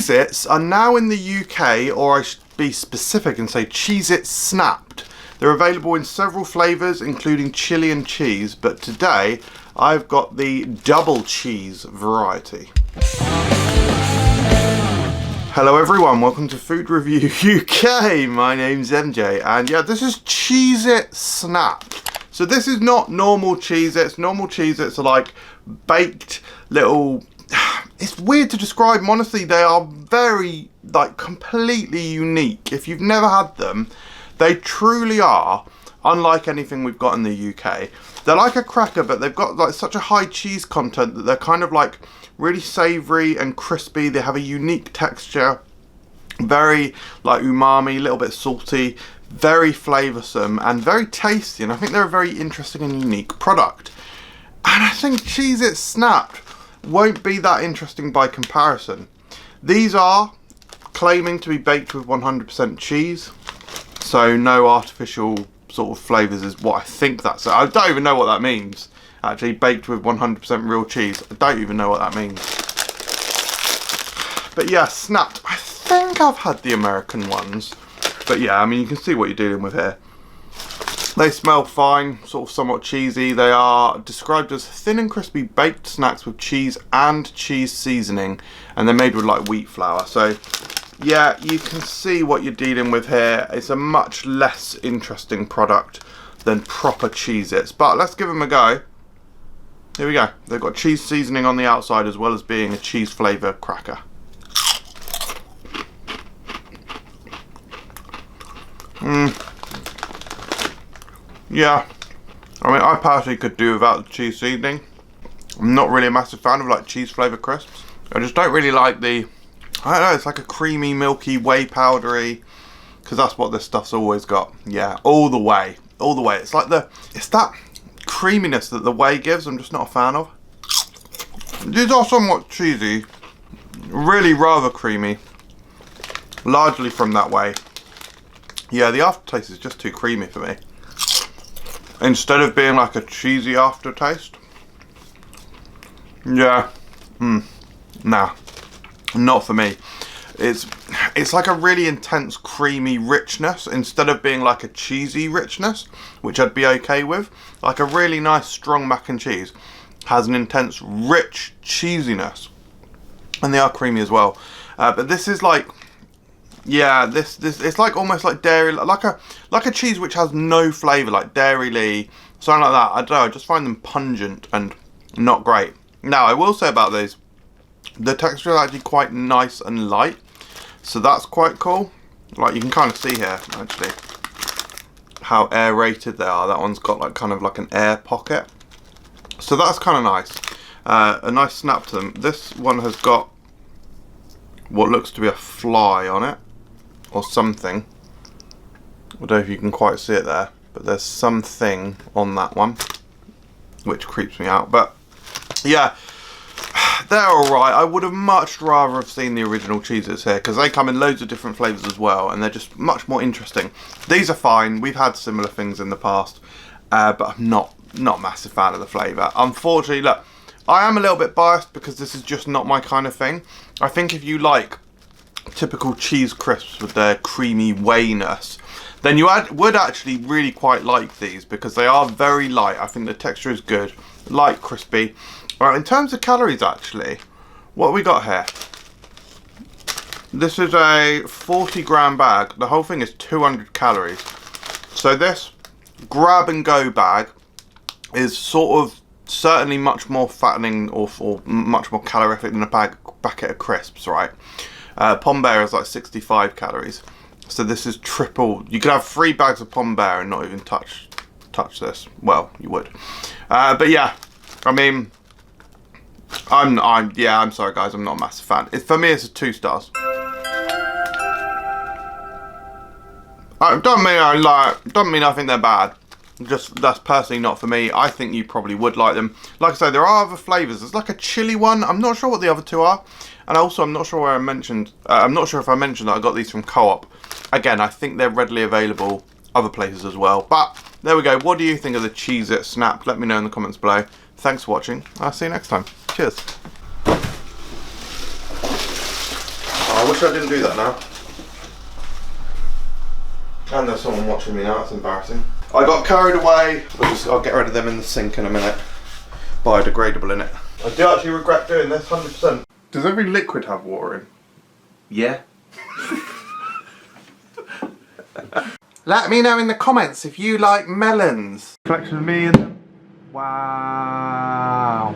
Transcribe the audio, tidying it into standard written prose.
Cheez-Its are now in the UK, or I should be specific and say Cheez-Its Snap'd. They're available in several flavours, including chili and cheese, but today I've got the double cheese variety. Hello everyone, welcome to Food Review UK. My name's MJ, and yeah, this is Cheez-Its Snap'd. So this is not normal Cheez-Its. Normal Cheez-Its are like baked little... It's weird to describe them. Honestly, they are very, like, completely unique. If you've never had them, they truly are unlike anything we've got in the UK. They're like a cracker, but they've got like such a high cheese content that they're kind of like really savoury and crispy. They have a unique texture, very like umami, a little bit salty, very flavoursome and very tasty. And I think they're a very interesting and unique product. And I think Cheez-Its Snap'd won't be that interesting by comparison. These are claiming to be baked with 100% cheese, so no artificial sort of flavours is what I think that's. I don't even know what that means. Actually, baked with 100% real cheese. I don't even know what that means. But yeah, Snap'd. I think I've had the American ones. But yeah, I mean, you can see what you're dealing with here. They smell fine, sort of somewhat cheesy. They are described as thin and crispy baked snacks with cheese and cheese seasoning, and they're made with like wheat flour. So yeah, you can see what you're dealing with here. It's a much less interesting product than proper Cheez-Its, but let's give them a go. Here we go. They've got cheese seasoning on the outside as well as being a cheese flavour cracker. Yeah, I mean, I personally could do without the cheese seasoning. I'm not really a massive fan of like cheese flavour crisps. I just don't really like the, I don't know, it's like a creamy, milky, whey powdery, because that's what this stuff's always got. Yeah, all the way, all the way. It's like it's that creaminess that the whey gives, I'm just not a fan of. These are somewhat cheesy, really rather creamy, largely from that whey. Yeah, the aftertaste is just too creamy for me. Instead of being like a cheesy aftertaste. Yeah. Nah. Not for me. It's like a really intense creamy richness instead of being like a cheesy richness, which I'd be okay with. Like a really nice strong mac and cheese has an intense rich cheesiness. And they are creamy as well. But this is like, yeah, this it's like almost like dairy, like a cheese which has no flavour, like Dairy Lee, something like that. I don't know, I just find them pungent and not great. Now, I will say about these, the texture is actually quite nice and light, so that's quite cool. Like, you can kind of see here, actually, how aerated they are. That one's got like kind of like an air pocket, so that's kind of nice. A nice snap to them. This one has got what looks to be a fly on it, or something. I don't know if you can quite see it there, but there's something on that one which creeps me out. But yeah, they're alright. I would have much rather have seen the original Cheez-Its here, because they come in loads of different flavours as well, and they're just much more interesting. These are fine. We've had similar things in the past, but I'm not a massive fan of the flavour. Unfortunately, look, I am a little bit biased because this is just not my kind of thing. I think if you like typical cheese crisps with their creamy wheyness, then you would actually really quite like these, because they are very light. I think the texture is good, light, crispy. Right, in terms of calories, actually, what have we got here? This is a 40-gram bag. The whole thing is 200 calories. So this grab and go bag is sort of certainly much more fattening or much more calorific than a packet of crisps, right? Pom Bear is like 65 calories. So this is triple. You could have 3 bags of Pom Bear and not even touch this. Well, you would. But yeah, I mean, I'm sorry guys, I'm not a massive fan. For me, it's a 2 stars. Doesn't mean I think they're bad. Just, that's personally not for me. I think you probably would like them. Like I say, there are other flavours. There's like a chili one. I'm not sure what the other 2 are. And also, I'm not sure where I mentioned, I'm not sure if I mentioned that I got these from Co-op. Again, I think they're readily available other places as well. But there we go. What do you think of the Cheez-Its Snap'd? Let me know in the comments below. Thanks for watching. I'll see you next time. Cheers. wish I didn't do that now. And there's someone watching me now, that's embarrassing. I got carried away. I'll get rid of them in the sink in a minute. Biodegradable in it. I do actually regret doing this, 100%. Does every liquid have water in? Yeah. Let me know in the comments if you like melons. Collection of me and... Wow.